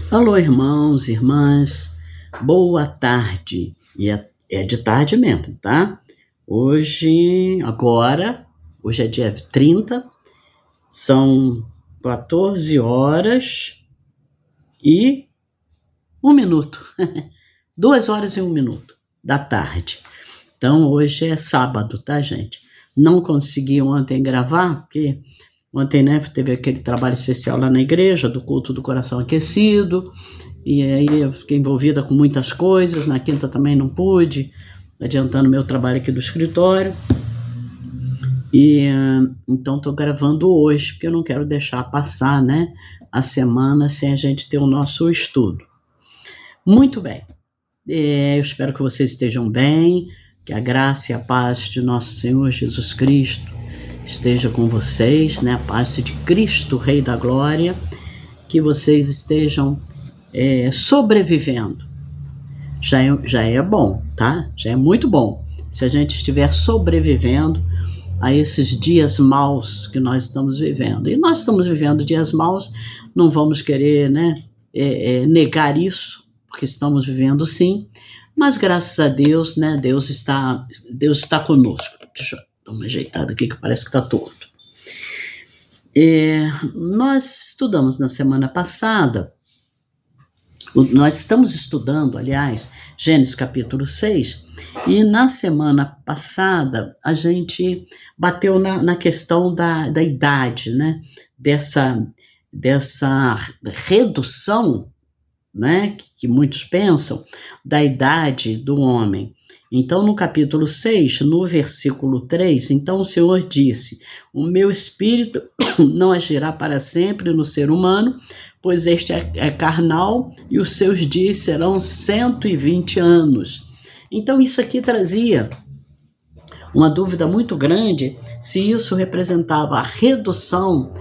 Alô, irmãos, irmãs, boa tarde. E é de tarde mesmo, tá? Hoje é dia 30, são 14 horas e 1 minuto. 2 horas e 1 minuto da tarde. Então, hoje é sábado, tá, gente? Não consegui ontem gravar, porque ontem, né, teve aquele trabalho especial lá na igreja, do culto do coração aquecido, e aí eu fiquei envolvida com muitas coisas. Na quinta também não pude, adiantando meu trabalho aqui do escritório. E então estou gravando hoje, porque eu não quero deixar passar, né, a semana sem a gente ter o nosso estudo. Muito bem, eu espero que vocês estejam bem, que a graça e a paz de nosso Senhor Jesus Cristo esteja com vocês, né, a paz de Cristo, Rei da Glória, que vocês estejam sobrevivendo. Já é bom, tá? Já é muito bom se a gente estiver sobrevivendo a esses dias maus que nós estamos vivendo. E nós estamos vivendo dias maus, não vamos querer, né, negar isso, porque estamos vivendo sim, mas graças a Deus, né, Deus está conosco. Deixa eu dar uma ajeitada aqui que parece que está torto. Nós estudamos na semana passada, nós estamos estudando, aliás, Gênesis capítulo 6, e na semana passada a gente bateu na questão da idade, né? Dessa redução, né? Que muitos pensam, da idade do homem. Então, no capítulo 6, no versículo 3, então o Senhor disse: o meu espírito não agirá para sempre no ser humano, pois este é carnal e os seus dias serão 120 anos. Então isso aqui trazia uma dúvida muito grande se isso representava a redução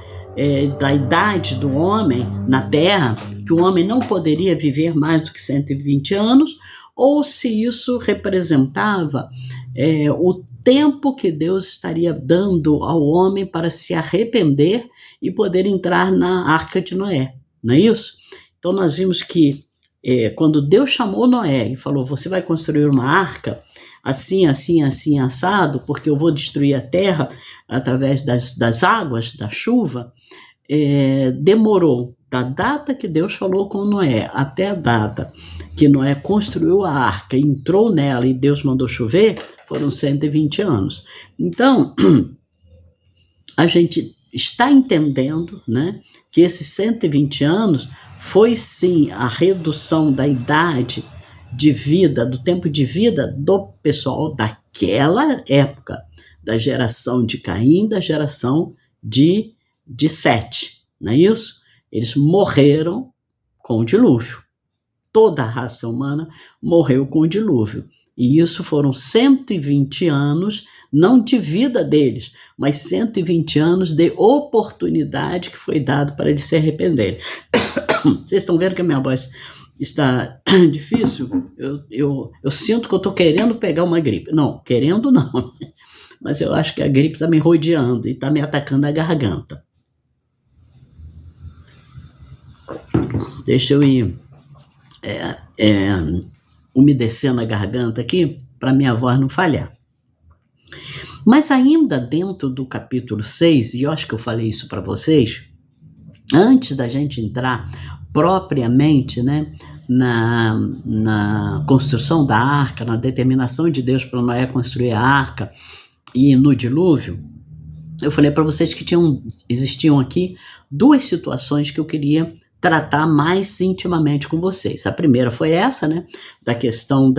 da idade do homem na Terra, que o homem não poderia viver mais do que 120 anos, ou se isso representava o tempo que Deus estaria dando ao homem para se arrepender e poder entrar na Arca de Noé. Não é isso? Então nós vimos que quando Deus chamou Noé e falou: você vai construir uma arca assim, assim, assim, assado, porque eu vou destruir a terra através das águas, da chuva, demorou da data que Deus falou com Noé até a data que Noé construiu a arca, entrou nela e Deus mandou chover, foram 120 anos. Então, a gente está entendendo, né, que esses 120 anos foi sim a redução da idade de vida, do tempo de vida do pessoal daquela época, da geração de Caim, da geração de Sete, não é isso? Eles morreram com o dilúvio. Toda a raça humana morreu com o dilúvio. E isso foram 120 anos, não de vida deles, mas 120 anos de oportunidade que foi dado para eles se arrependerem. Vocês estão vendo que a minha voz está difícil? Eu sinto que eu estou querendo pegar uma gripe. Não, querendo não. Mas eu acho que a gripe está me rodeando e está me atacando a garganta. Deixa eu ir umedecendo a garganta aqui para minha voz não falhar. Mas ainda dentro do capítulo 6, e eu acho que eu falei isso para vocês, antes da gente entrar propriamente, né, na construção da arca, na determinação de Deus para Noé construir a arca e no dilúvio, eu falei para vocês que existiam aqui duas situações que eu queria tratar mais intimamente com vocês. A primeira foi essa, né, da questão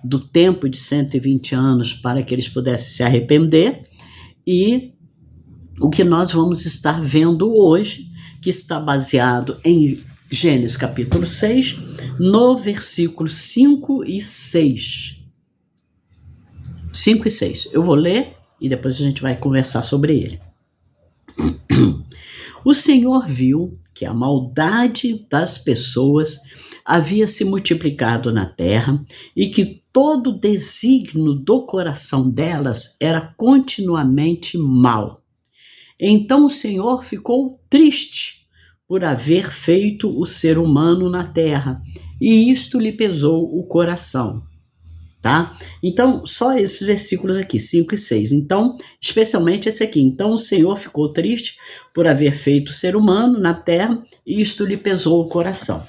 do tempo de 120 anos para que eles pudessem se arrepender, e o que nós vamos estar vendo hoje, que está baseado em Gênesis capítulo 6, no versículo 5 e 6. 5 e 6. Eu vou ler e depois a gente vai conversar sobre ele. O Senhor viu que a maldade das pessoas havia se multiplicado na terra e que todo o desígnio do coração delas era continuamente mau. Então o Senhor ficou triste, por haver feito o ser humano na terra, e isto lhe pesou o coração. Tá? Então, só esses versículos aqui, 5 e 6. Então, especialmente esse aqui. Então, o Senhor ficou triste por haver feito o ser humano na terra, e isto lhe pesou o coração.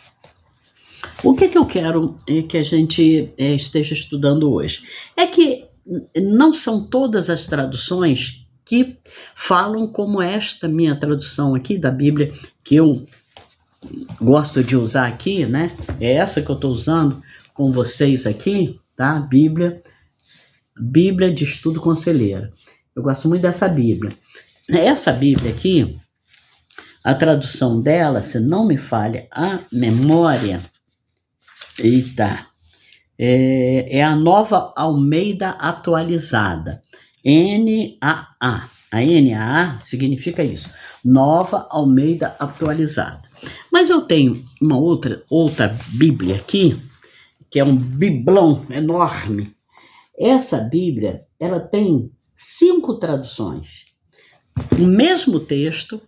O que eu quero que a gente esteja estudando hoje? É que não são todas as traduções que falam como esta minha tradução aqui da Bíblia, que eu gosto de usar aqui, né? É essa que eu estou usando com vocês aqui, tá? Bíblia de Estudo Conselheiro. Eu gosto muito dessa Bíblia. Essa Bíblia aqui, a tradução dela, se não me falha a memória, é a Nova Almeida Atualizada, NAA. A NAA significa isso, Nova Almeida Atualizada. Mas eu tenho uma outra Bíblia aqui, que é um biblão enorme. Essa Bíblia, ela tem 5 traduções. O mesmo texto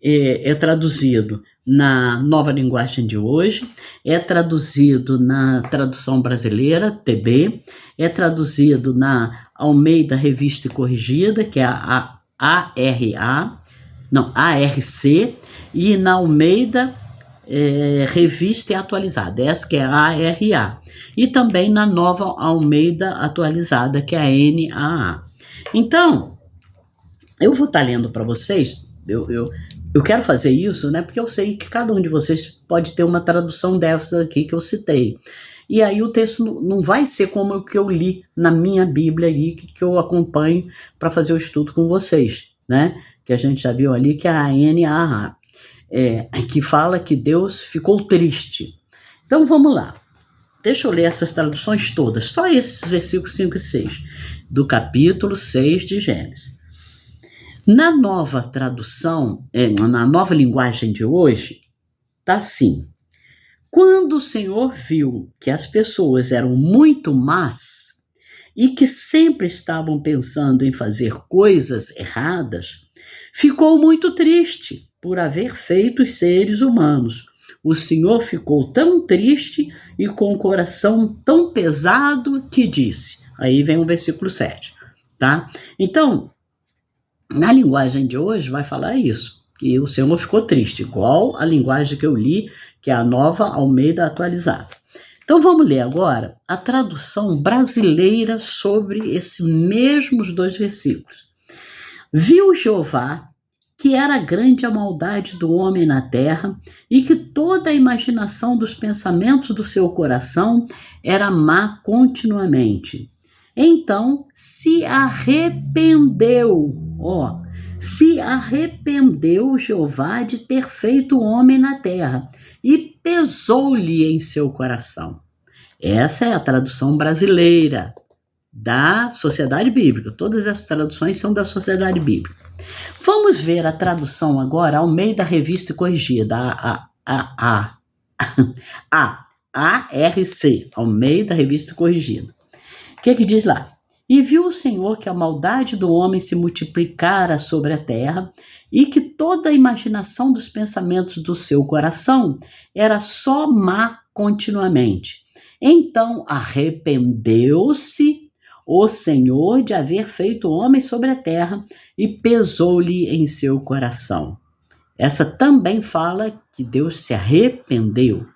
é traduzido na Nova Linguagem de Hoje, é traduzido na Tradução Brasileira, TB, é traduzido na Almeida Revista e Corrigida, que é a ARC, e na Almeida Revista e Atualizada, essa que é a ARA, e também na Nova Almeida Atualizada, que é a NAA. Então, eu vou estar lendo para vocês, eu quero fazer isso, né, porque eu sei que cada um de vocês pode ter uma tradução dessa aqui que eu citei. E aí o texto não vai ser como o que eu li na minha Bíblia aí, que eu acompanho para fazer o estudo com vocês, né? Que a gente já viu ali, que é a NAA, que fala que Deus ficou triste. Então vamos lá. Deixa eu ler essas traduções todas, só esses versículos 5 e 6, do capítulo 6 de Gênesis. Na nova tradução, na Nova Linguagem de Hoje, tá assim: quando o Senhor viu que as pessoas eram muito más e que sempre estavam pensando em fazer coisas erradas, ficou muito triste por haver feito os seres humanos. O Senhor ficou tão triste e com o coração tão pesado que disse. Aí vem o versículo 7, tá? Então, na linguagem de hoje vai falar isso, que o Senhor ficou triste, igual a linguagem que eu li, que é a Nova Almeida Atualizada. Então vamos ler agora a tradução brasileira sobre esses mesmos 2 versículos. Viu Jeová que era grande a maldade do homem na terra e que toda a imaginação dos pensamentos do seu coração era má continuamente. Então se arrependeu Jeová de ter feito o homem na terra e pesou-lhe em seu coração. Essa é a tradução brasileira da Sociedade Bíblica. Todas as traduções são da Sociedade Bíblica. Vamos ver a tradução agora, Almeida Revista e Corrigida, ARC, Almeida Revista e Corrigida. O que diz lá? E viu o Senhor que a maldade do homem se multiplicara sobre a terra e que toda a imaginação dos pensamentos do seu coração era só má continuamente. Então arrependeu-se o Senhor de haver feito o homem sobre a terra e pesou-lhe em seu coração. Essa também fala que Deus se arrependeu.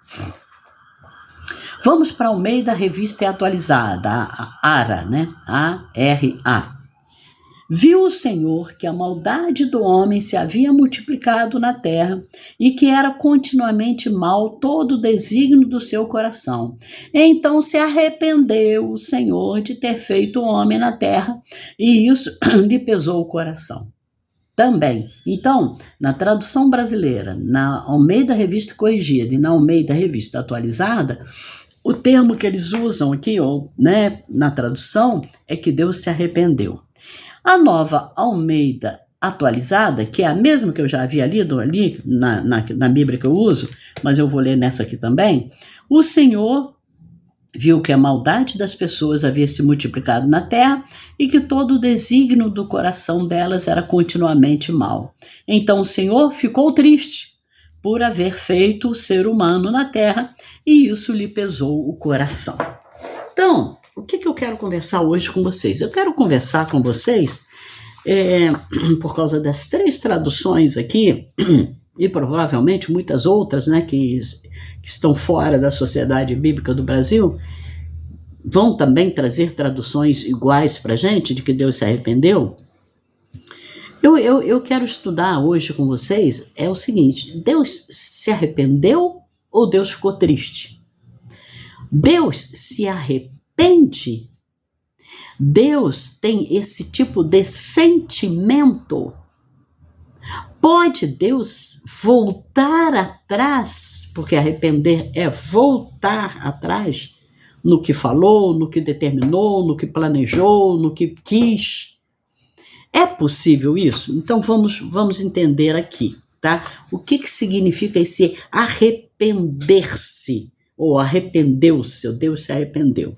Vamos para Almeida Revista e Atualizada, a ARA, né? ARA. Viu o Senhor que a maldade do homem se havia multiplicado na terra e que era continuamente mal todo o desígnio do seu coração. Então se arrependeu o Senhor de ter feito o homem na terra e isso lhe pesou o coração. Também, então, na tradução brasileira, na Almeida Revista Corrigida e na Almeida Revista Atualizada, o termo que eles usam aqui, né, na tradução, é que Deus se arrependeu. A Nova Almeida Atualizada, que é a mesma que eu já havia lido ali na Bíblia que eu uso, mas eu vou ler nessa aqui também, o Senhor viu que a maldade das pessoas havia se multiplicado na terra e que todo o desígnio do coração delas era continuamente mau. Então o Senhor ficou triste por haver feito o ser humano na terra, e isso lhe pesou o coração. Então, o que eu quero conversar hoje com vocês? Eu quero conversar com vocês, por causa das 3 traduções aqui, e provavelmente muitas outras, né, que estão fora da Sociedade Bíblica do Brasil, vão também trazer traduções iguais para a gente, de que Deus se arrependeu. Eu quero estudar hoje com vocês o seguinte: Deus se arrependeu ou Deus ficou triste? Deus se arrepende? Deus tem esse tipo de sentimento? Pode Deus voltar atrás? Porque arrepender é voltar atrás no que falou, no que determinou, no que planejou, no que quis. É possível isso? Então vamos entender aqui, tá? O que significa esse arrepender-se? Ou arrependeu-se, ou Deus se arrependeu.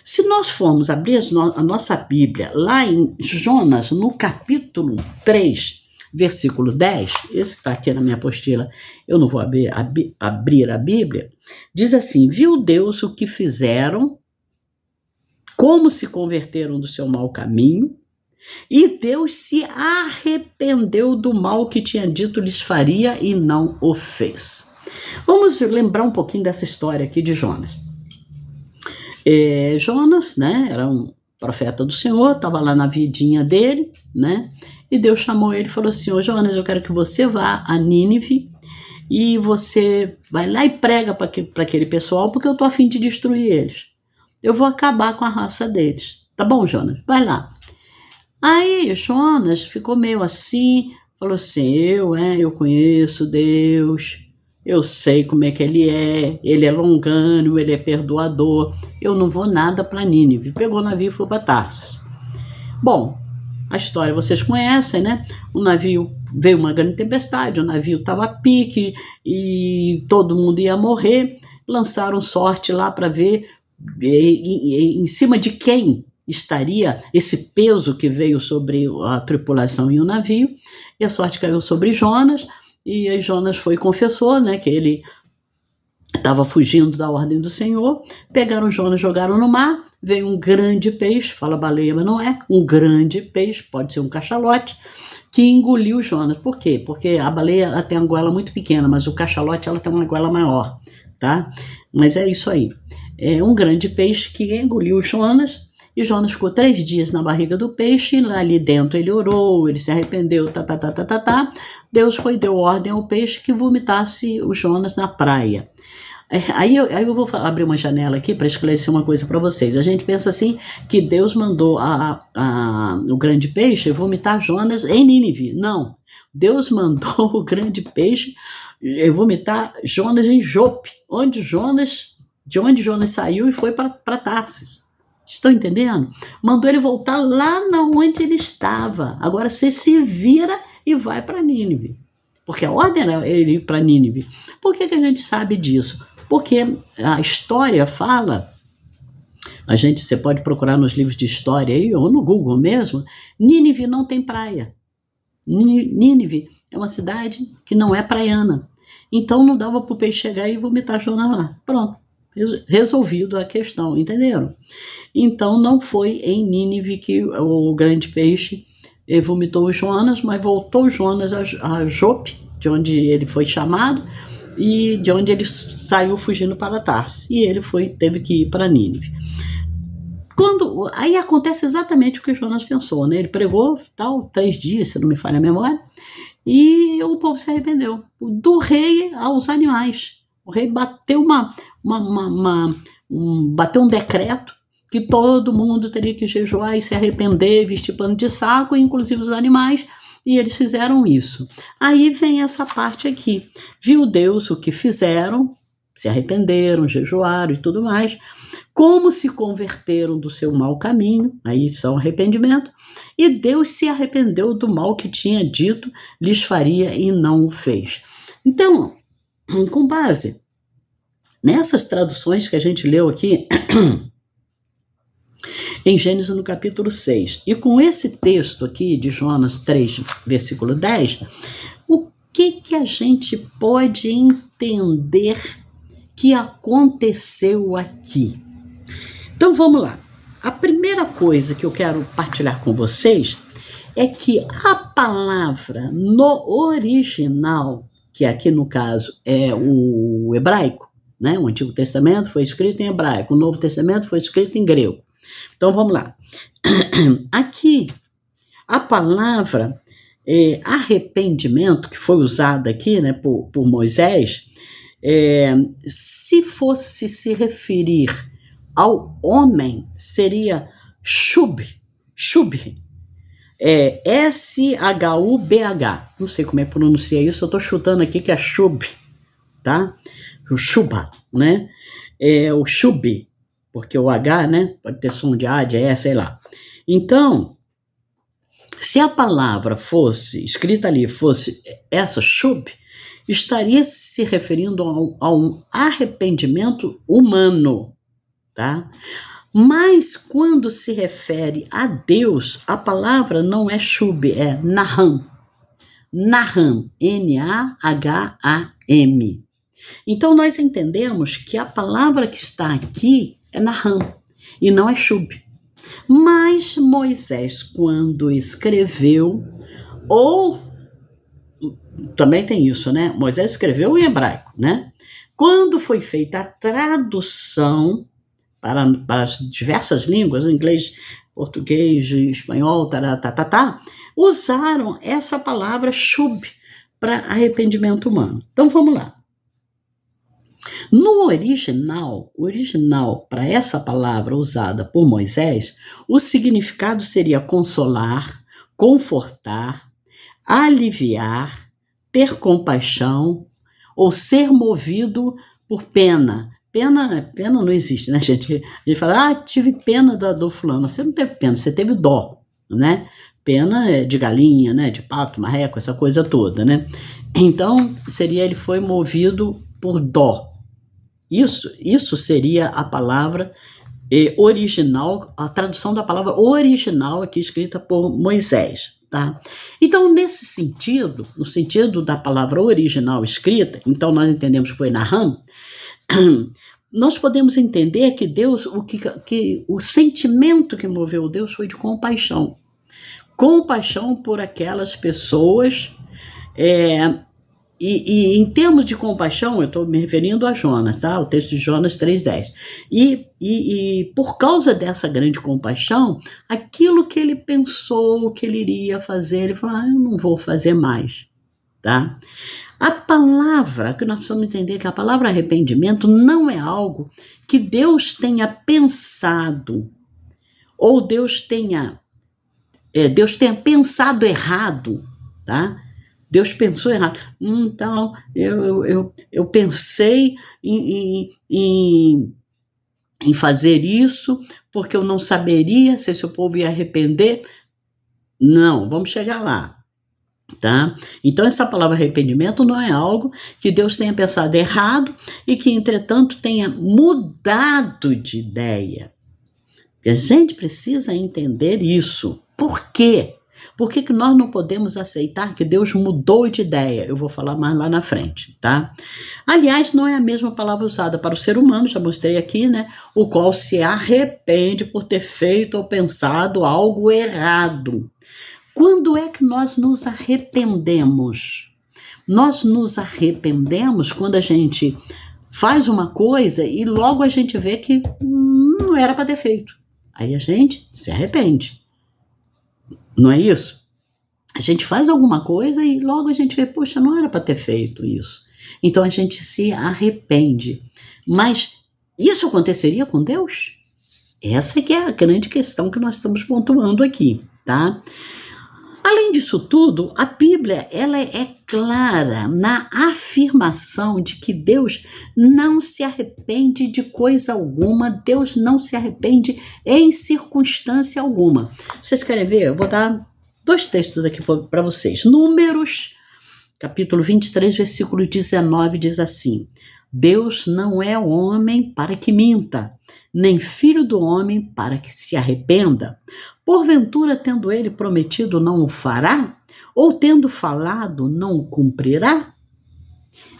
Se nós formos abrir a nossa Bíblia lá em Jonas, no capítulo 3, versículo 10, esse está aqui na minha apostila, eu não vou abrir a Bíblia, diz assim: viu Deus o que fizeram, como se converteram do seu mau caminho, e Deus se arrependeu do mal que tinha dito lhes faria e não o fez. Vamos lembrar um pouquinho dessa história aqui de Jonas. Jonas, né, era um profeta do Senhor, estava lá na vidinha dele, né, e Deus chamou ele e falou assim: Jonas, eu quero que você vá a Nínive e você vai lá e prega para aquele pessoal, porque eu estou a fim de destruir eles. Eu vou acabar com a raça deles. Tá bom, Jonas? Vai lá. Aí Jonas ficou meio assim, falou assim: eu conheço Deus, eu sei como é que ele é longânimo, ele é perdoador, eu não vou nada para Nínive. Pegou o navio e foi para Tarsis. Bom, a história vocês conhecem, né? O navio veio uma grande tempestade, o navio estava a pique e todo mundo ia morrer. Lançaram sorte lá para ver em cima de quem estaria esse peso que veio sobre a tripulação e o navio, e a sorte caiu sobre Jonas, e aí Jonas foi e confessou, né, que ele estava fugindo da ordem do Senhor. Pegaram Jonas, jogaram no mar, veio um grande peixe, fala baleia, mas não é, um grande peixe, pode ser um cachalote, que engoliu Jonas. Por quê? Porque a baleia ela tem uma goela muito pequena, mas o cachalote ela tem uma goela maior, tá? Mas é isso aí. É um grande peixe que engoliu Jonas, e Jonas ficou 3 dias na barriga do peixe, e lá ali dentro ele orou, ele se arrependeu, Deus deu ordem ao peixe que vomitasse o Jonas na praia. Aí eu vou abrir uma janela aqui para esclarecer uma coisa para vocês. A gente pensa assim, que Deus mandou o grande peixe vomitar Jonas em Nínive. Não, Deus mandou o grande peixe vomitar Jonas em Jope, de onde Jonas saiu e foi para Tarsis. Estão entendendo? Mandou ele voltar lá onde ele estava. Agora você se vira e vai para Nínive. Porque a ordem era ele ir para Nínive. Por que a gente sabe disso? Porque a história fala, você pode procurar nos livros de história aí, ou no Google mesmo, Nínive não tem praia. Nínive é uma cidade que não é praiana. Então não dava para o peixe chegar e vomitar Jonas lá. Pronto. Resolvido a questão, entenderam? Então não foi em Nínive que o grande peixe vomitou o Jonas, mas voltou Jonas a Jope, de onde ele foi chamado, e de onde ele saiu fugindo para Tarsis. E ele teve que ir para Nínive. Aí acontece exatamente o que Jonas pensou, né? Ele pregou 3 dias, se não me falha a memória, e o povo se arrependeu. Do rei aos animais. O rei bateu bateu um decreto que todo mundo teria que jejuar e se arrepender, vestir pano de saco, inclusive os animais, e eles fizeram isso. Aí vem essa parte aqui. Viu Deus o que fizeram, se arrependeram, jejuaram e tudo mais, como se converteram do seu mau caminho, aí são arrependimento, e Deus se arrependeu do mal que tinha dito lhes faria e não o fez. Então, com base nessas traduções que a gente leu aqui em Gênesis no capítulo 6, e com esse texto aqui de Jonas 3, versículo 10, que a gente pode entender que aconteceu aqui? Então vamos lá. A primeira coisa que eu quero partilhar com vocês é que a palavra no original, que aqui no caso é o hebraico, né? O Antigo Testamento foi escrito em hebraico, o Novo Testamento foi escrito em grego. Então vamos lá. Aqui, a palavra arrependimento, que foi usada aqui, né, por Moisés, se fosse se referir ao homem, seria shub, S-H-U-B-H. Não sei como é que pronuncia isso, eu estou chutando aqui que é shub, tá? O shuba, né? O shub, porque o H, né? Pode ter som de A, de E, sei lá. Então, se a palavra fosse, escrita ali, fosse essa shub, estaria se referindo a um arrependimento humano, tá? Mas quando se refere a Deus, a palavra não é shub, é naham. Naham, N-A-H-A-M. Então nós entendemos que a palavra que está aqui é naham e não é shub. Mas Moisés, quando escreveu, ou também tem isso, né? Moisés escreveu em hebraico, né? Quando foi feita a tradução para as diversas línguas, inglês, português, espanhol, usaram essa palavra shub para arrependimento humano. Então vamos lá. No original para essa palavra usada por Moisés, o significado seria consolar, confortar, aliviar, ter compaixão ou ser movido por pena. Pena não existe, né, gente? A gente fala, tive pena do fulano. Você não teve pena, você teve dó, né? Pena é de galinha, né? De pato, marreco, essa coisa toda, né? Então, ele foi movido por dó. Isso seria a palavra original, a tradução da palavra original aqui escrita por Moisés, tá? Então, nesse sentido, no sentido da palavra original escrita, então nós entendemos que foi Naham, nós podemos entender que Deus, o sentimento que moveu Deus foi de compaixão. Compaixão por aquelas pessoas, e em termos de compaixão, eu estou me referindo a Jonas, tá? O texto de Jonas 3,10. E por causa dessa grande compaixão, aquilo que ele pensou que ele iria fazer, ele falou, eu não vou fazer mais, tá? A palavra, que nós precisamos entender que a palavra arrependimento não é algo que Deus tenha pensado, ou Deus tenha pensado errado, tá? Deus pensou errado. Então, eu pensei em fazer isso, porque eu não saberia se esse povo ia arrepender. Não, vamos chegar lá. Tá? Então essa palavra arrependimento não é algo que Deus tenha pensado errado e que entretanto tenha mudado de ideia. A gente precisa entender isso. Por quê? Por que nós não podemos aceitar que Deus mudou de ideia? Eu vou falar mais lá na frente, tá? Aliás, não é a mesma palavra usada para o ser humano, já mostrei aqui, né? O qual se arrepende por ter feito ou pensado algo errado. Quando é que nós nos arrependemos? Nós nos arrependemos quando a gente faz uma coisa e logo a gente vê que não era para ter feito. Aí a gente se arrepende. Não é isso? A gente faz alguma coisa e logo a gente vê, poxa, não era para ter feito isso. Então a gente se arrepende. Mas isso aconteceria com Deus? Essa que é a grande questão que nós estamos pontuando aqui, tá? Além disso tudo, a Bíblia ela é clara na afirmação de que Deus não se arrepende de coisa alguma, Deus não se arrepende em circunstância alguma. Vocês querem ver? Eu vou dar 2 textos aqui para vocês. Números, capítulo 23, versículo 19, diz assim: Deus não é homem para que minta, nem filho do homem para que se arrependa. Porventura, tendo ele prometido, não o fará? Ou tendo falado, não cumprirá?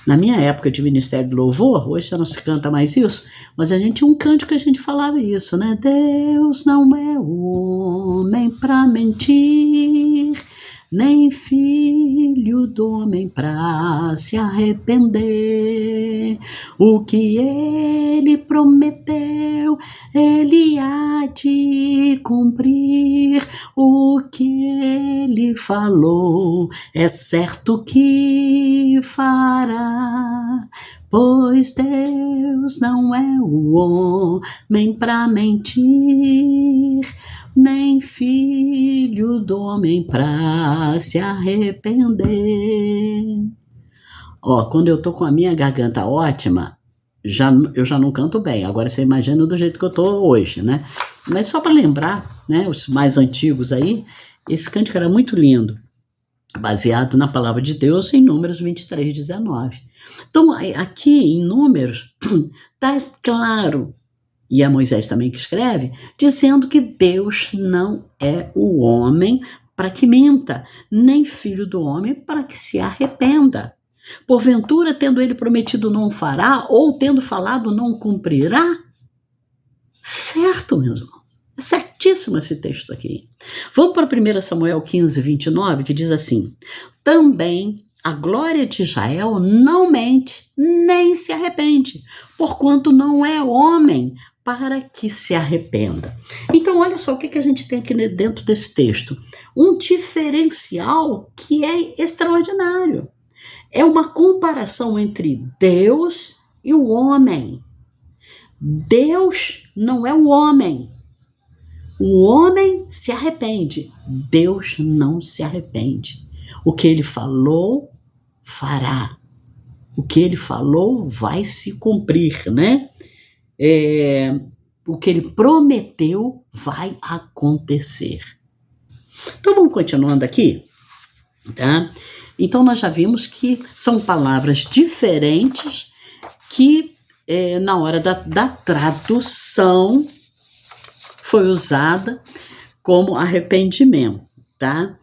Na minha época de Ministério do Louvor, hoje já não se canta mais isso, mas a gente tinha um cântico que a gente falava isso, né? Deus não é homem para mentir, nem filho do homem para se arrepender. O que ele prometeu, ele há de cumprir. O que ele falou, é certo que fará. Pois Deus não é o homem para mentir, nem filho do homem para se arrepender. Quando eu tô com a minha garganta ótima, eu já não canto bem. Agora você imagina do jeito que eu tô hoje, né? Mas só para lembrar, né, os mais antigos aí, esse cântico era muito lindo, baseado na palavra de Deus em Números 23, 19. Então, aqui em Números, está claro, e é Moisés também que escreve, dizendo que Deus não é o homem para que minta, nem filho do homem para que se arrependa. Porventura, tendo ele prometido, não fará, ou tendo falado, não cumprirá? Certo, meus irmãos. É certíssimo esse texto aqui. Vamos para 1 Samuel 15, 29, que diz assim: também a glória de Israel não mente, nem se arrepende, porquanto não é homem para que se arrependa. Então, olha só o que a gente tem aqui dentro desse texto. Um diferencial que é extraordinário. É uma comparação entre Deus e o homem. Deus não é o homem. O homem se arrepende. Deus não se arrepende. O que ele falou, fará. O que ele falou vai se cumprir, né? O que ele prometeu vai acontecer. Então, vamos continuando aqui, tá? Então, nós já vimos que são palavras diferentes que, na hora da tradução, foi usada como arrependimento, tá?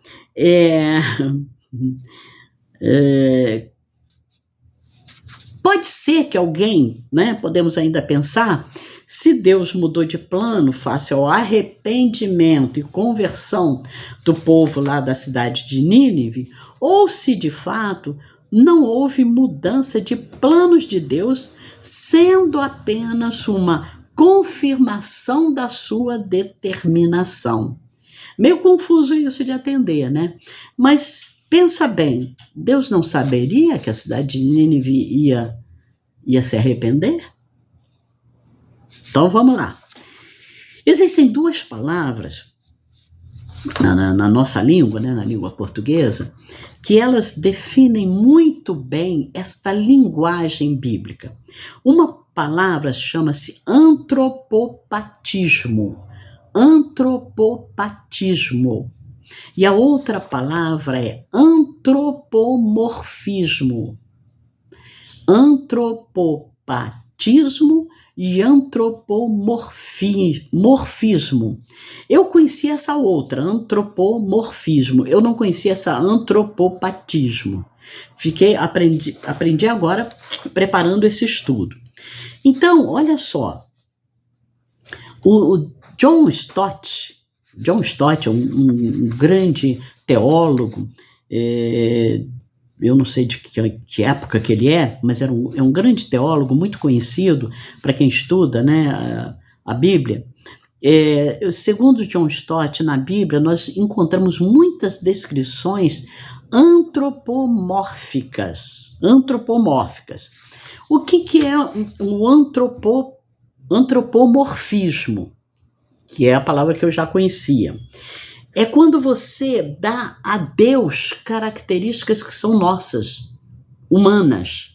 Pode ser que alguém, né, podemos ainda pensar, se Deus mudou de plano face ao arrependimento e conversão do povo lá da cidade de Nínive, ou se de fato não houve mudança de planos de Deus, sendo apenas uma confirmação da sua determinação. Meio confuso isso de atender, né? Mas pensa bem, Deus não saberia que a cidade de Nínive ia se arrepender? Então vamos lá. Existem duas palavras na nossa língua, né, na língua portuguesa, que elas definem muito bem esta linguagem bíblica. Uma palavra chama-se antropopatismo. Antropopatismo. E a outra palavra é antropomorfismo. Antropopatismo e antropomorfismo. Eu conheci essa outra, antropomorfismo. Eu não conhecia essa antropopatismo. Aprendi agora preparando esse estudo. Então, olha só. O John Stott é um grande teólogo, eu não sei de que época que ele é, mas é um grande teólogo muito conhecido para quem estuda, né, a Bíblia. Segundo John Stott, na Bíblia, nós encontramos muitas descrições antropomórficas. O que é o antropomorfismo? Que é a palavra que eu já conhecia. É quando você dá a Deus características que são nossas, humanas.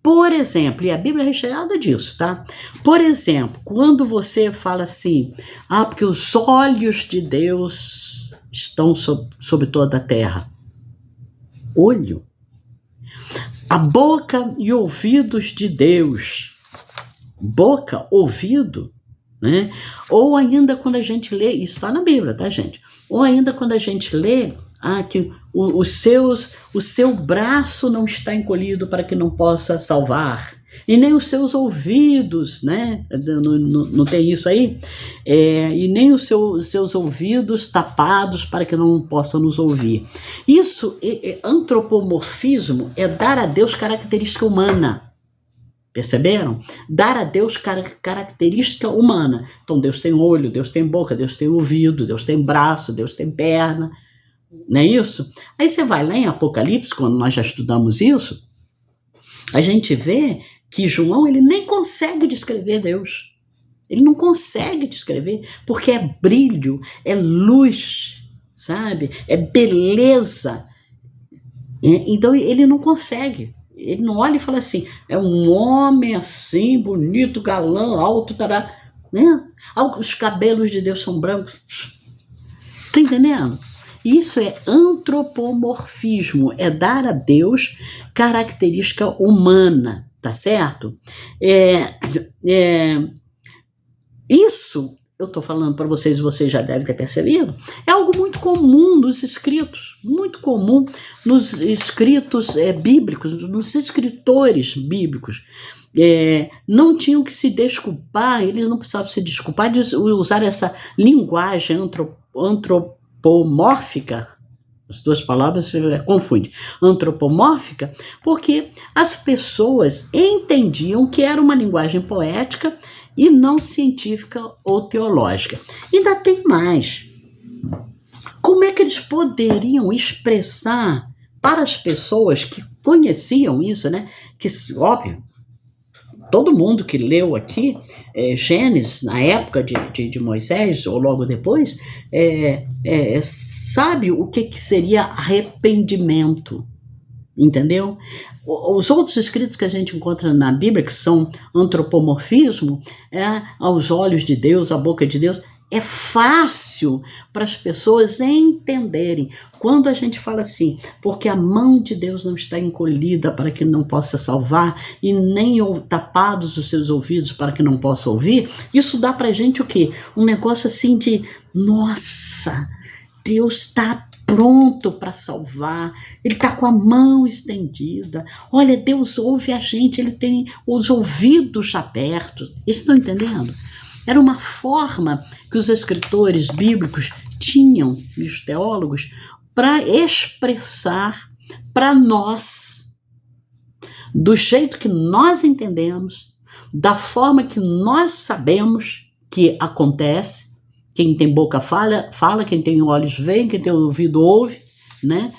Por exemplo, e a Bíblia é recheada disso, tá? Por exemplo, quando você fala assim, porque os olhos de Deus estão sobre toda a terra. Olho. A boca e ouvidos de Deus. Boca, ouvido, né? Ou ainda quando a gente lê, isso está na Bíblia, tá, gente? Ou ainda quando a gente lê que o seu braço não está encolhido para que não possa salvar, e nem os seus ouvidos, né? Não tem isso aí? E nem os seus ouvidos tapados para que não possam nos ouvir. Isso, antropomorfismo, é dar a Deus característica humana. Perceberam? Dar a Deus característica humana. Então Deus tem olho, Deus tem boca, Deus tem ouvido, Deus tem braço, Deus tem perna. Não é isso? Aí você vai lá em Apocalipse, quando nós já estudamos isso, a gente vê que João ele nem consegue descrever Deus. Ele não consegue descrever, porque é brilho, é luz, sabe? É beleza. Então ele não consegue. Ele não olha e fala assim, é um homem assim, bonito, galã, alto, tará, né? Os cabelos de Deus são brancos. Tá entendendo? Isso é antropomorfismo, é dar a Deus característica humana, tá certo? Isso, eu estou falando para vocês já devem ter percebido, é algo muito comum nos escritos, muito comum nos escritos bíblicos, nos escritores bíblicos. Não tinham que se desculpar, eles não precisavam se desculpar de usar essa linguagem antropomórfica, as duas palavras confundem, antropomórfica, porque as pessoas entendiam que era uma linguagem poética e não científica ou teológica. Ainda tem mais. Como é que eles poderiam expressar para as pessoas que conheciam isso, né? Que, óbvio, todo mundo que leu aqui Gênesis, na época de Moisés, ou logo depois, sabe o que seria arrependimento, entendeu? Os outros escritos que a gente encontra na Bíblia, que são antropomorfismo, aos olhos de Deus, a boca de Deus, é fácil para as pessoas entenderem. Quando a gente fala assim, porque a mão de Deus não está encolhida para que não possa salvar, e nem tapados os seus ouvidos para que não possa ouvir, isso dá para a gente o quê? Um negócio assim de, nossa, Deus está pronto para salvar, ele está com a mão estendida, olha, Deus ouve a gente, ele tem os ouvidos abertos. Vocês estão entendendo? Era uma forma que os escritores bíblicos tinham, e os teólogos, para expressar para nós, do jeito que nós entendemos, da forma que nós sabemos que acontece. Quem tem boca fala, quem tem olhos vê, quem tem ouvido ouve, né?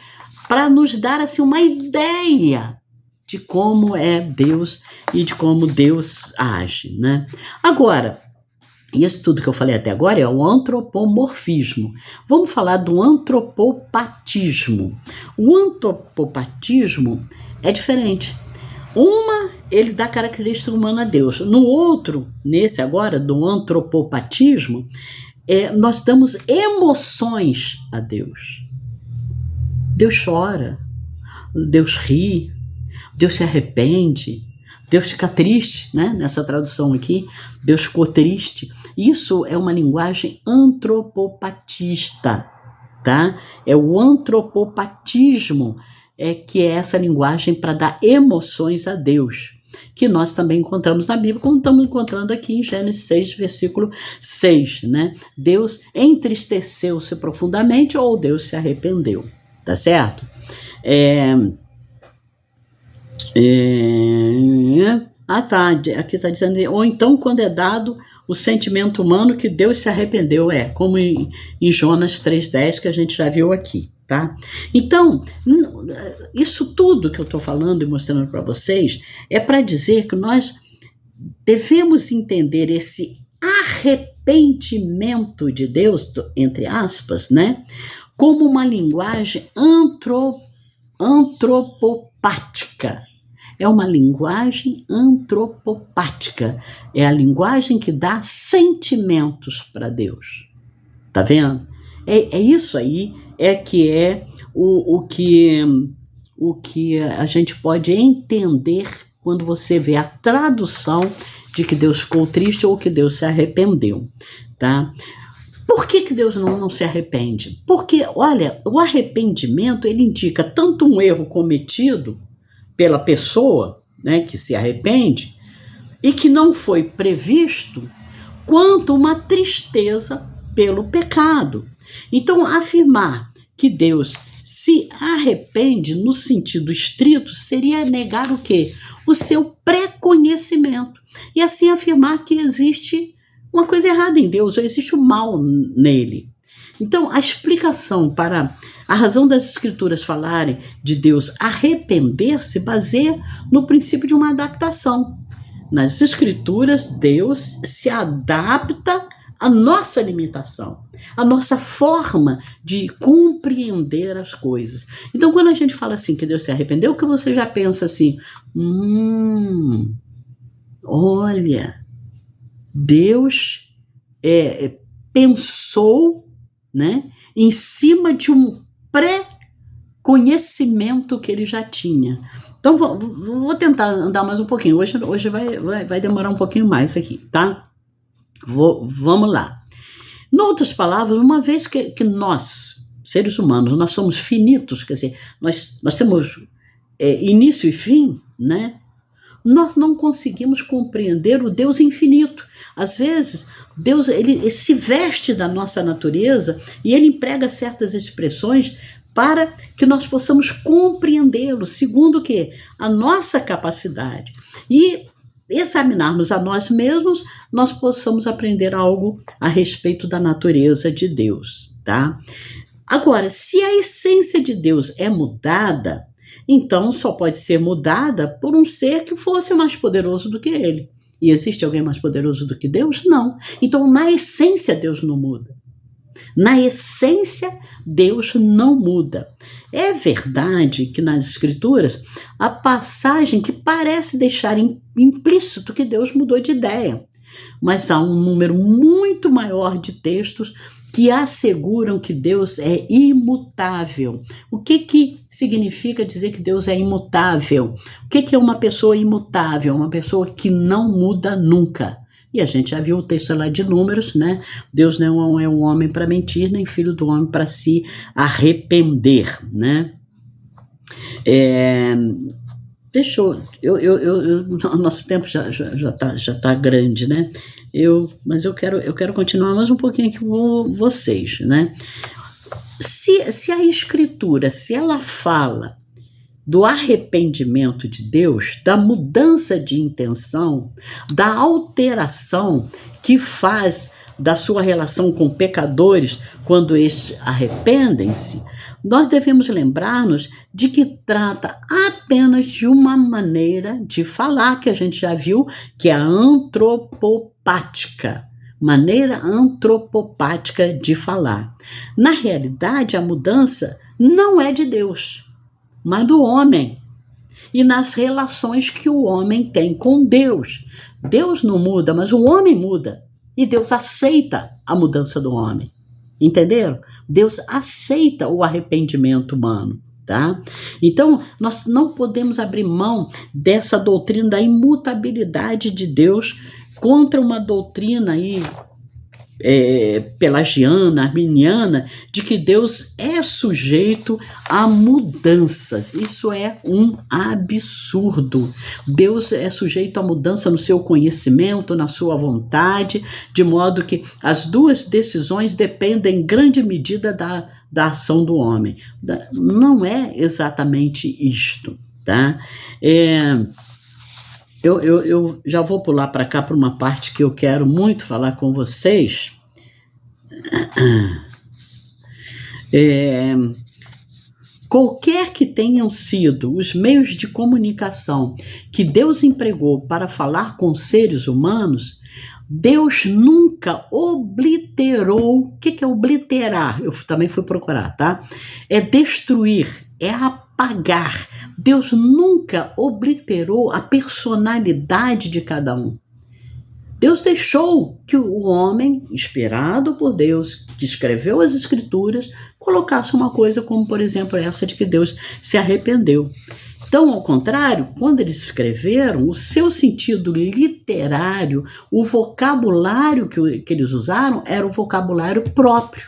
Para nos dar assim, uma ideia de como é Deus e de como Deus age, né? Agora, isso tudo que eu falei até agora é o antropomorfismo. Vamos falar do antropopatismo. O antropopatismo é diferente. Ele dá característica humana a Deus. No outro, nesse agora, do antropopatismo, nós damos emoções a Deus. Deus chora, Deus ri, Deus se arrepende, Deus fica triste, né? Nessa tradução aqui, Deus ficou triste. Isso é uma linguagem antropopatista, tá? É o antropopatismo, que é essa linguagem para dar emoções a Deus, que nós também encontramos na Bíblia, como estamos encontrando aqui em Gênesis 6, versículo 6, né? Deus entristeceu-se profundamente ou Deus se arrependeu, tá certo? Aqui está dizendo, ou então quando é dado o sentimento humano que Deus se arrependeu, como em Jonas 3,10, que a gente já viu aqui, tá? Então, isso tudo que eu estou falando e mostrando para vocês é para dizer que nós devemos entender esse arrependimento de Deus, entre aspas, né? Como uma linguagem antropopática. É uma linguagem antropopática. É a linguagem que dá sentimentos para Deus. Tá vendo? É isso aí, o que a gente pode entender quando você vê a tradução de que Deus ficou triste ou que Deus se arrependeu, tá? Por que Deus não se arrepende? Porque, olha, o arrependimento, ele indica tanto um erro cometido pela pessoa, né, que se arrepende, e que não foi previsto, quanto uma tristeza pelo pecado. Então, afirmar que Deus se arrepende no sentido estrito seria negar o quê? O seu pré-conhecimento. E assim afirmar que existe uma coisa errada em Deus, ou existe o mal nele. Então, a explicação para a razão das Escrituras falarem de Deus arrepender-se baseia no princípio de uma adaptação. Nas Escrituras, Deus se adapta à nossa limitação, à nossa forma de compreender as coisas. Então, quando a gente fala assim que Deus se arrependeu, que você já pensa assim, olha, Deus pensou, né, em cima de um pré-conhecimento que ele já tinha. Então, vou tentar andar mais um pouquinho. Hoje vai demorar um pouquinho mais aqui, tá? Vamos lá. Em outras palavras, uma vez que nós, seres humanos, nós somos finitos, quer dizer, nós temos início e fim, né? Nós não conseguimos compreender o Deus infinito. Às vezes, Deus ele se veste da nossa natureza e ele emprega certas expressões para que nós possamos compreendê-lo, segundo o quê? A nossa capacidade. E examinarmos a nós mesmos, nós possamos aprender algo a respeito da natureza de Deus, tá? Agora, se a essência de Deus é mudada, então só pode ser mudada por um ser que fosse mais poderoso do que ele. E existe alguém mais poderoso do que Deus? Não. Então, na essência, Deus não muda. Na essência, Deus não muda. É verdade que nas Escrituras, a passagem que parece deixar implícito que Deus mudou de ideia. Mas há um número muito maior de textos que asseguram que Deus é imutável. O que significa dizer que Deus é imutável? O que é uma pessoa imutável? Uma pessoa que não muda nunca. E a gente já viu o texto lá de Números, né? Deus não é um homem para mentir, nem filho do homem para se arrepender, né? Nosso tempo já tá grande, né? Mas eu quero continuar mais um pouquinho aqui com vocês, né? Se a Escritura, se ela fala do arrependimento de Deus, da mudança de intenção, da alteração que faz da sua relação com pecadores quando estes arrependem-se, nós devemos lembrar-nos de que trata apenas de uma maneira de falar, que a gente já viu, que é a antropopática. Maneira antropopática de falar. Na realidade, a mudança não é de Deus, mas do homem. E nas relações que o homem tem com Deus. Deus não muda, mas o homem muda. E Deus aceita a mudança do homem. Entenderam? Deus aceita o arrependimento humano, tá? Então, nós não podemos abrir mão dessa doutrina da imutabilidade de Deus contra uma doutrina aí pelagiana, arminiana, de que Deus é sujeito a mudanças. Isso é um absurdo. Deus é sujeito a mudança no seu conhecimento, na sua vontade, de modo que as duas decisões dependem em grande medida da ação do homem. Não é exatamente isto, tá? Eu já vou pular para cá para uma parte que eu quero muito falar com vocês. Qualquer que tenham sido os meios de comunicação que Deus empregou para falar com seres humanos, Deus nunca obliterou. O que é obliterar? Eu também fui procurar, tá? É destruir, é apagar. Deus nunca obliterou a personalidade de cada um. Deus deixou que o homem, inspirado por Deus, que escreveu as Escrituras, colocasse uma coisa como, por exemplo, essa de que Deus se arrependeu. Então, ao contrário, quando eles escreveram, o seu sentido literário, o vocabulário que eles usaram era o vocabulário próprio.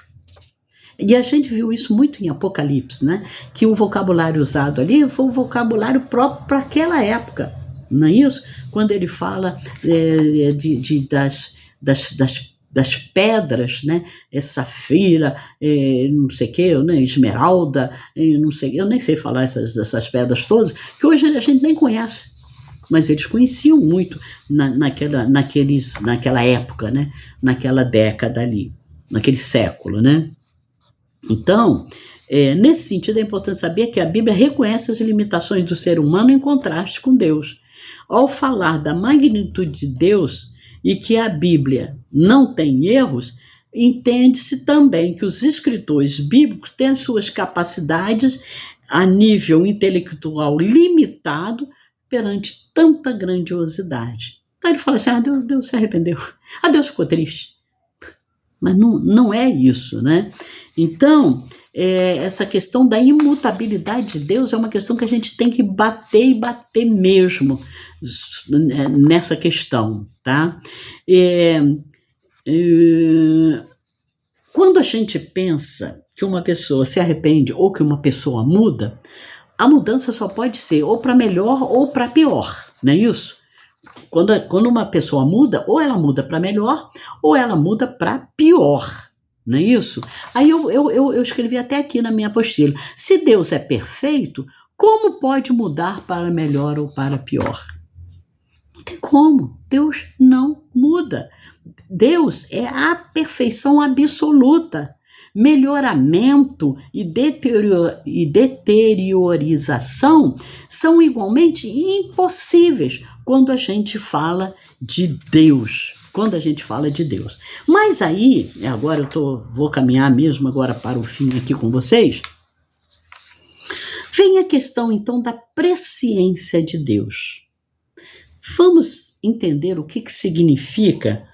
E a gente viu isso muito em Apocalipse, né? Que o vocabulário usado ali foi o vocabulário próprio para aquela época, não é isso? Quando ele fala das pedras, né? Safira, não sei o que, né? Esmeralda, não sei, eu nem sei falar essas pedras todas, que hoje a gente nem conhece, mas eles conheciam muito naquela época, né? Naquela década ali, naquele século, né? Então, nesse sentido, é importante saber que a Bíblia reconhece as limitações do ser humano em contraste com Deus. Ao falar da magnitude de Deus e que a Bíblia não tem erros, entende-se também que os escritores bíblicos têm as suas capacidades a nível intelectual limitado perante tanta grandiosidade. Então ele fala assim, Deus se arrependeu, Deus ficou triste. Mas não é isso, né? Então, essa questão da imutabilidade de Deus é uma questão que a gente tem que bater e bater mesmo nessa questão, tá? Quando a gente pensa que uma pessoa se arrepende ou que uma pessoa muda, a mudança só pode ser ou para melhor ou para pior, não é isso? Quando uma pessoa muda, ou ela muda para melhor ou ela muda para pior, não é isso? Aí eu escrevi até aqui na minha apostila, se Deus é perfeito, como pode mudar para melhor ou para pior? Não tem como, Deus não muda. Deus é a perfeição absoluta. Melhoramento e deteriorização são igualmente impossíveis quando a gente fala de Deus. Mas aí, agora vou caminhar mesmo agora para o fim aqui com vocês, vem a questão então da presciência de Deus. Vamos entender o que significa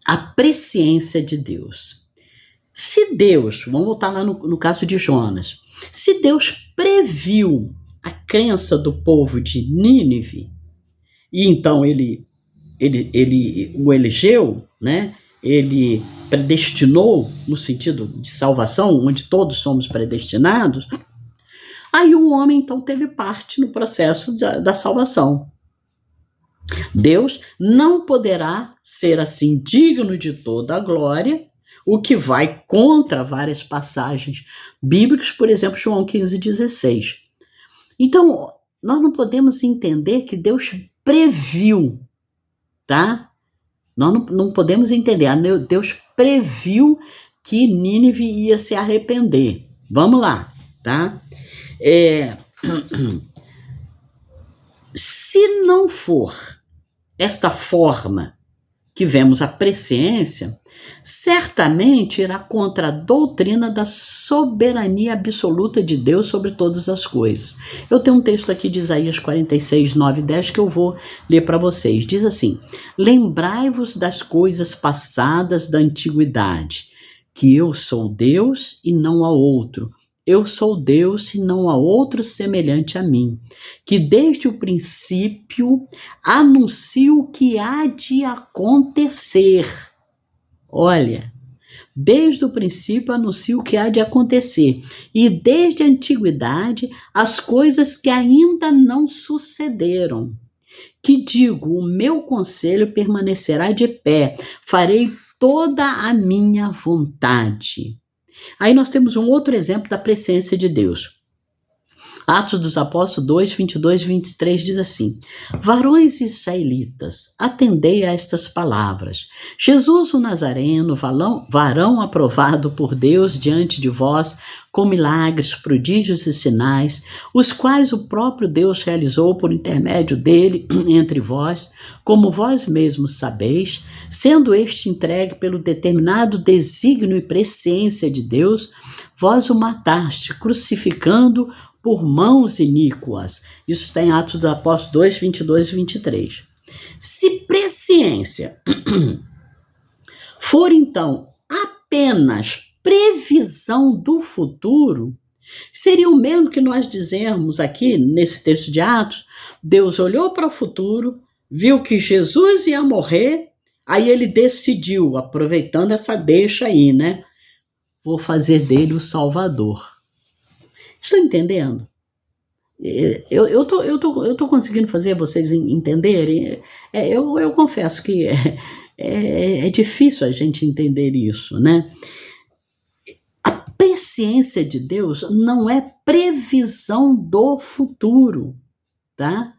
a presciência de Deus. Se Deus, vamos voltar lá no caso de Jonas, se Deus previu a crença do povo de Nínive, e então ele o elegeu, né? Ele predestinou no sentido de salvação, onde todos somos predestinados, aí o homem então teve parte no processo da salvação. Deus não poderá ser assim digno de toda a glória, o que vai contra várias passagens bíblicas, por exemplo, João 15,16. Então, nós não podemos entender que Deus previu, tá? Nós não podemos entender. Deus previu que Nínive ia se arrepender. Vamos lá, tá? Se não for esta forma que vemos a presciência, certamente irá contra a doutrina da soberania absoluta de Deus sobre todas as coisas. Eu tenho um texto aqui de Isaías 46, 9 e 10 que eu vou ler para vocês. Diz assim: lembrai-vos das coisas passadas da antiguidade, que eu sou Deus e não há outro. Eu sou Deus e não há outro semelhante a mim, que desde o princípio anuncio o que há de acontecer. Olha, desde o princípio anuncio o que há de acontecer, e desde a antiguidade as coisas que ainda não sucederam. Que digo, o meu conselho permanecerá de pé, farei toda a minha vontade. Aí nós temos um outro exemplo da presciência de Deus. Atos dos Apóstolos 2, 22 e 23 diz assim: varões israelitas, atendei a estas palavras. Jesus o Nazareno, varão aprovado por Deus diante de vós, com milagres, prodígios e sinais, os quais o próprio Deus realizou por intermédio dele entre vós, como vós mesmos sabeis, sendo este entregue pelo determinado desígnio e presciência de Deus, vós o mataste, crucificando por mãos iníquas. Isso está em Atos dos Apóstolos 2, 22 e 23. Se presciência for, então, apenas previsão do futuro, seria o mesmo que nós dizermos aqui, nesse texto de Atos, Deus olhou para o futuro, viu que Jesus ia morrer, aí ele decidiu, aproveitando essa deixa aí, né? Vou fazer dele o Salvador. Estão entendendo? Eu tô conseguindo fazer vocês entenderem. Eu confesso que é difícil a gente entender isso, né? A presciência de Deus não é previsão do futuro, tá?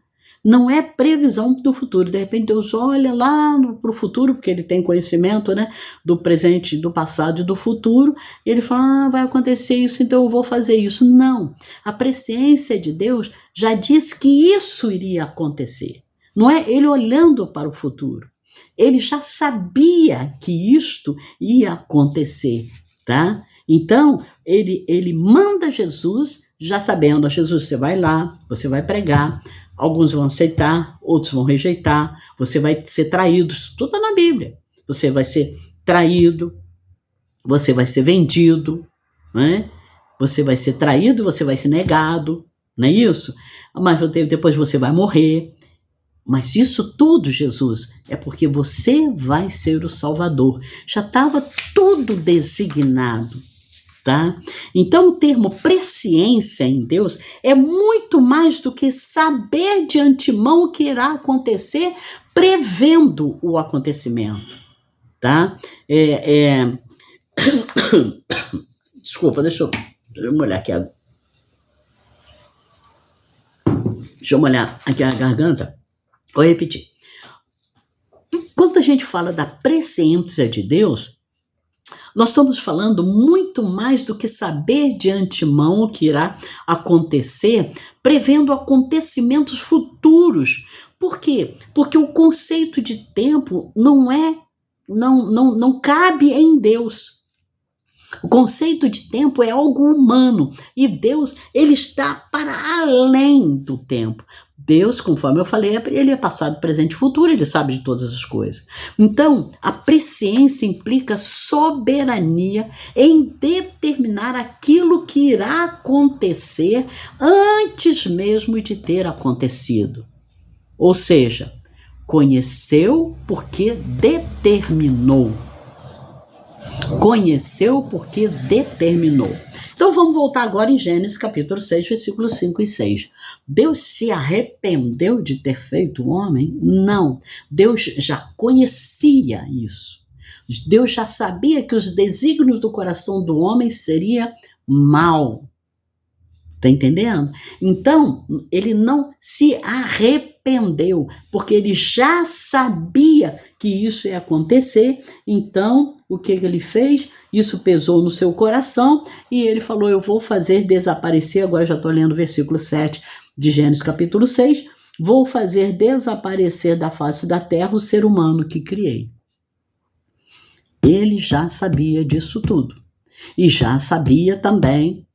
Não é previsão do futuro. De repente Deus olha lá para o futuro, porque ele tem conhecimento, né, do presente, do passado e do futuro, e ele fala, vai acontecer isso, então eu vou fazer isso. Não. A presciência de Deus já diz que isso iria acontecer. Não é ele olhando para o futuro. Ele já sabia que isto ia acontecer, tá? Então, ele manda Jesus, já sabendo, Jesus, você vai lá, você vai pregar, alguns vão aceitar, outros vão rejeitar, você vai ser traído, isso tudo está na Bíblia. Você vai ser traído, você vai ser vendido, né? Você vai ser traído, você vai ser negado, não é isso? Mas depois você vai morrer. Mas isso tudo, Jesus, é porque você vai ser o Salvador. Já estava tudo designado. Tá? Então o termo presciência em Deus é muito mais do que saber de antemão o que irá acontecer, prevendo o acontecimento, tá? Desculpa, deixa eu molhar aqui deixa eu molhar aqui a garganta. Vou repetir. Quando a gente fala da presciência de Deus, nós estamos falando muito mais do que saber de antemão o que irá acontecer, prevendo acontecimentos futuros. Por quê? Porque o conceito de tempo não cabe em Deus. O conceito de tempo é algo humano e Deus, ele está para além do tempo. Deus, conforme eu falei, ele é passado, presente e futuro, ele sabe de todas as coisas. Então, a presciência implica soberania em determinar aquilo que irá acontecer antes mesmo de ter acontecido. Ou seja, conheceu porque determinou. Conheceu porque determinou. Então vamos voltar agora em Gênesis capítulo 6, versículos 5 e 6. Deus se arrependeu de ter feito o homem? Não. Deus já conhecia isso. Deus já sabia que os desígnios do coração do homem seria mal. Está entendendo? Então, ele não se arrependeu, porque ele já sabia que isso ia acontecer. Então, o que ele fez? Isso pesou no seu coração e ele falou, eu vou fazer desaparecer, agora já estou lendo o versículo 7 de Gênesis capítulo 6, vou fazer desaparecer da face da terra o ser humano que criei. Ele já sabia disso tudo. E já sabia também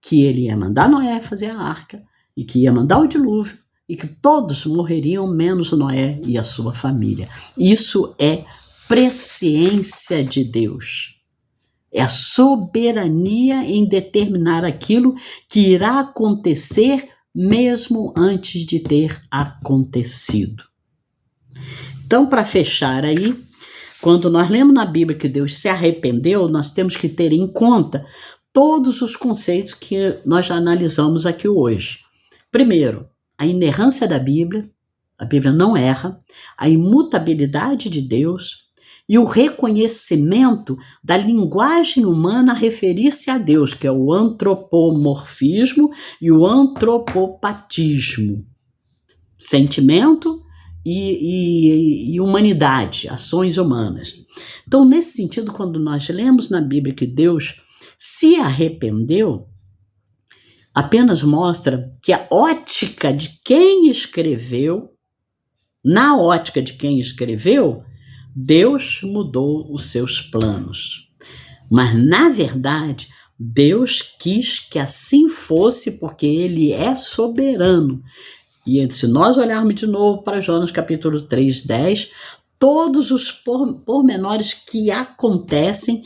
que ele ia mandar Noé fazer a arca, e que ia mandar o dilúvio, e que todos morreriam, menos Noé e a sua família. Isso é presciência de Deus. É a soberania em determinar aquilo que irá acontecer mesmo antes de ter acontecido. Então, para fechar aí, quando nós lemos na Bíblia que Deus se arrependeu, nós temos que ter em conta todos os conceitos que nós já analisamos aqui hoje. Primeiro, a inerrância da Bíblia, a Bíblia não erra, a imutabilidade de Deus e o reconhecimento da linguagem humana a referir-se a Deus, que é o antropomorfismo e o antropopatismo. Sentimento e humanidade, ações humanas. Então, nesse sentido, quando nós lemos na Bíblia que Deus se arrependeu, apenas mostra que a ótica de quem escreveu, na ótica de quem escreveu, Deus mudou os seus planos. Mas, na verdade, Deus quis que assim fosse porque Ele é soberano. E se nós olharmos de novo para Jonas capítulo 3, 10, todos os pormenores que acontecem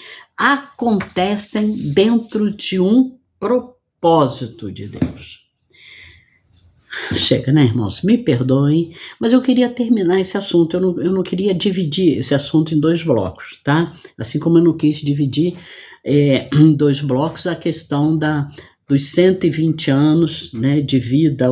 dentro de um propósito de Deus. Chega, né, irmãos? Me perdoem, mas eu queria terminar esse assunto. Eu não queria dividir esse assunto em 2 blocos, tá? Assim como eu não quis dividir em 2 blocos a questão dos 120 anos, né, de vida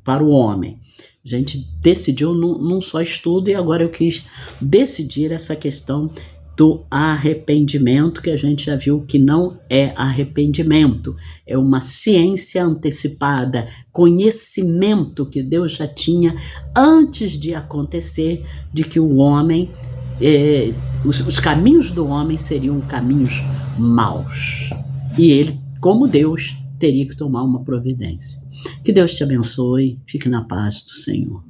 para o homem. A gente decidiu num só estudo e agora eu quis decidir essa questão do arrependimento, que a gente já viu que não é arrependimento, é uma ciência antecipada, conhecimento que Deus já tinha antes de acontecer, de que o homem, os caminhos do homem seriam caminhos maus. E ele, como Deus, teria que tomar uma providência. Que Deus te abençoe, fique na paz do Senhor.